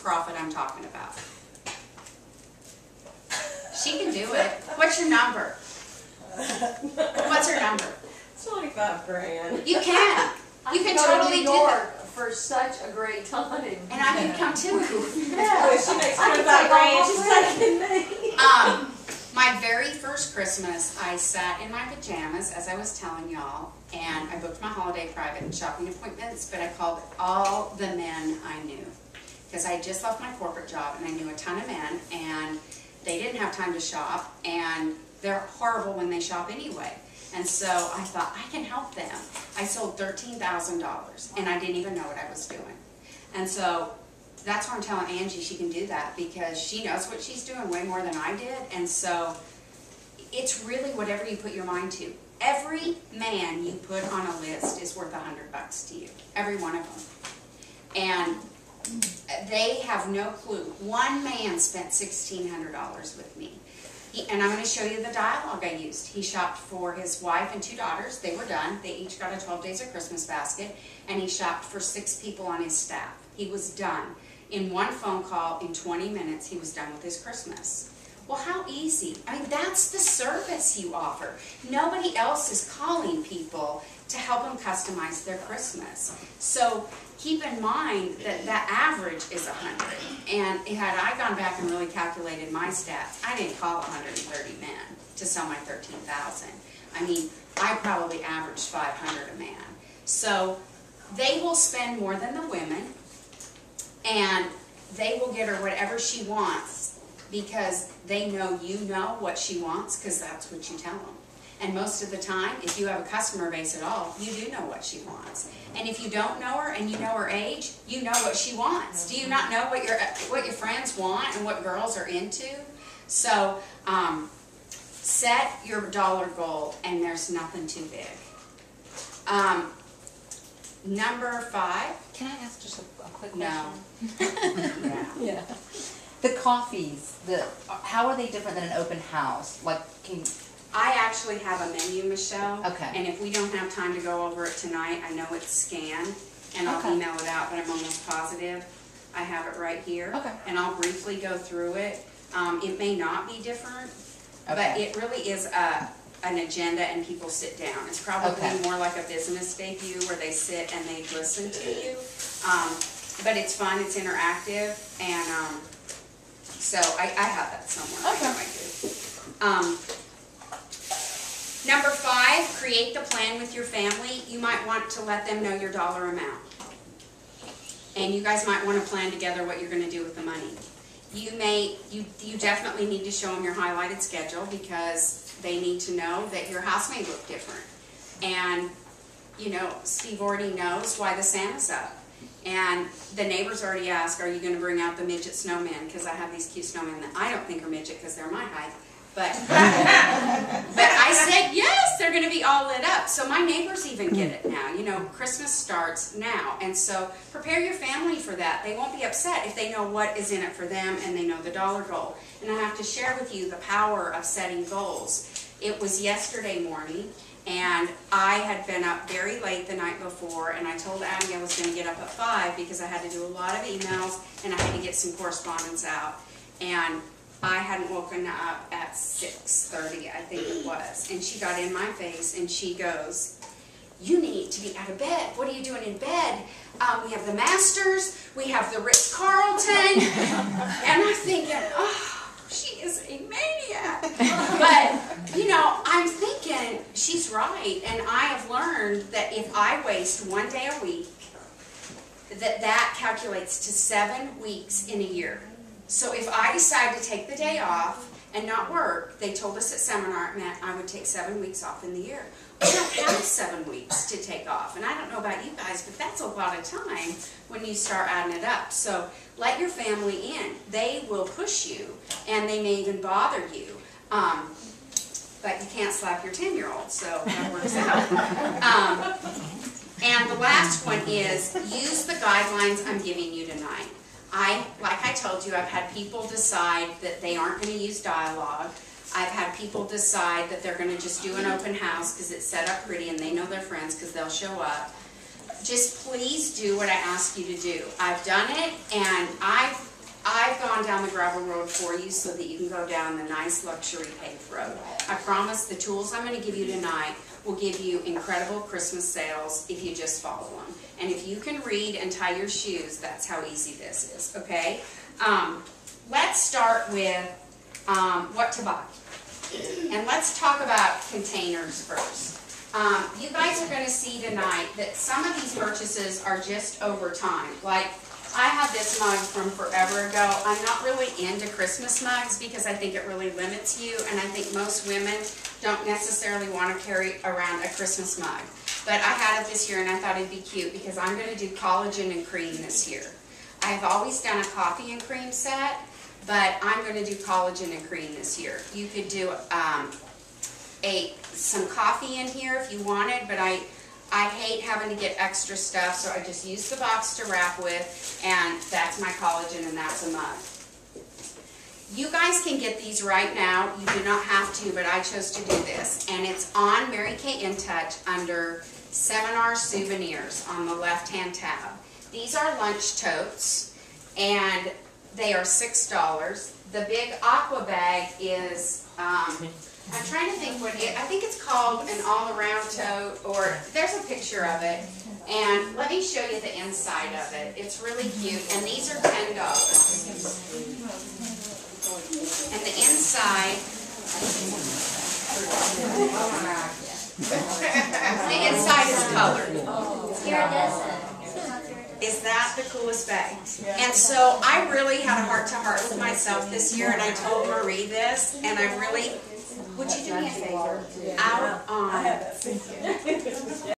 profit I'm talking about. She can do it. What's your number? What's her number? 25 grand. You can. You can totally do it. For such a great time. And I can come too. Yeah, she makes 25 grand. She's taking me. My very first Christmas, I sat in my pajamas, as I was telling y'all, and I booked my holiday private shopping appointments, but I called all the men I knew. Because I just left my corporate job, and I knew a ton of men, and they didn't have time to shop, and they're horrible when they shop anyway. And so I thought, I can help them. I sold $13,000, and I didn't even know what I was doing. And so that's why I'm telling Angie she can do that, because she knows what she's doing way more than I did. And so it's really whatever you put your mind to. Every man you put on a list is worth $100 to you. Every one of them. And they have no clue. One man spent $1,600 with me. And I'm going to show you the dialogue I used. He shopped for his wife and 2 daughters. They were done. They each got a 12 Days of Christmas basket. And he shopped for 6 people on his staff. He was done. In one phone call, in 20 minutes, he was done with his Christmas. Well, how easy. I mean, that's the service you offer. Nobody else is calling people to help them customize their Christmas. So keep in mind that that average is 100. And had I gone back and really calculated my stats, I didn't call 130 men to sell my 13,000. I mean, I probably averaged 500 a man. So they will spend more than the women, and they will get her whatever she wants because they know you know what she wants, because that's what you tell them. And most of the time, if you have a customer base at all, you do know what she wants. And if you don't know her and you know her age, you know what she wants. Do you not know what your friends want and what girls are into? So set your dollar goal, and there's nothing too big. Number 5. Can I ask just a quick question? No. Yeah. The coffees, how are they different than an open house? Like, I actually have a menu, Michelle. Okay. And if we don't have time to go over it tonight, I know it's scanned, and I'll email it out, but I'm almost positive I have it right here. Okay. And I'll briefly go through it. It may not be different, but it really is an agenda, and people sit down. It's probably more like a business debut where they sit and they listen to you. But it's fun, it's interactive, and so I have that somewhere. Okay. I do. Number 5, create the plan with your family. You might want to let them know your dollar amount. And you guys might want to plan together what you're going to do with the money. You definitely need to show them your highlighted schedule, because they need to know that your house may look different. And, you know, Steve already knows why the Santa's up. And the neighbors already ask, are you going to bring out the midget snowmen? Because I have these cute snowmen that I don't think are midget because they're my height. But I said, yes, they're going to be all lit up. So my neighbors even get it now. You know, Christmas starts now. And so prepare your family for that. They won't be upset if they know what is in it for them and they know the dollar goal. And I have to share with you the power of setting goals. It was yesterday morning, and I had been up very late the night before, and I told Abby I was going to get up at 5 because I had to do a lot of emails and I had to get some correspondence out. And I hadn't woken up at 6:30, I think it was. And she got in my face and she goes, you need to be out of bed. What are you doing in bed? We have the Masters, we have the Ritz-Carlton. And I'm thinking, oh, she is a maniac. But, you know, I'm thinking she's right. And I have learned that if I waste 1 day a week, that calculates to 7 weeks in a year. So if I decide to take the day off and not work, they told us at seminar it meant I would take 7 weeks off in the year. We don't have 7 weeks to take off. And I don't know about you guys, but that's a lot of time when you start adding it up. So let your family in. They will push you, and they may even bother you. But you can't slap your 10-year-old, so that works out. And the last one is use the guidelines I'm giving you tonight. Like I told you, I've had people decide that they aren't going to use dialogue. I've had people decide that they're going to just do an open house because it's set up pretty and they know their friends because they'll show up. Just please do what I ask you to do. I've done it, and I've down the gravel road for you so that you can go down the nice luxury paved road. I promise the tools I'm going to give you tonight will give you incredible Christmas sales if you just follow them. And if you can read and tie your shoes, that's how easy this is, okay? Let's start with what to buy. And let's talk about containers first. You guys are going to see tonight that some of these purchases are just over time. Like, I have this mug from forever ago. I'm not really into Christmas mugs because I think it really limits you, and I think most women don't necessarily want to carry around a Christmas mug. But I had it this year and I thought it'd be cute because I'm going to do collagen and cream this year. I have always done a coffee and cream set, but I'm going to do collagen and cream this year. You could do some coffee in here if you wanted, but I hate having to get extra stuff, so I just use the box to wrap with, and that's my collagen and that's a mug. You guys can get these right now. You do not have to, but I chose to do this, and it's on Mary Kay In Touch under Seminar Souvenirs on the left-hand tab. These are lunch totes, and they are $6. The big aqua bag is, I'm trying to think I think it's called an all-around tote, or there's a picture of it. And let me show you the inside of it. It's really cute, and these are $10. And the inside, the inside is colored. Is that the coolest bag? And so I really had a heart-to-heart with myself this year, and I told Marie this, and I really, would you do me a favor? Out on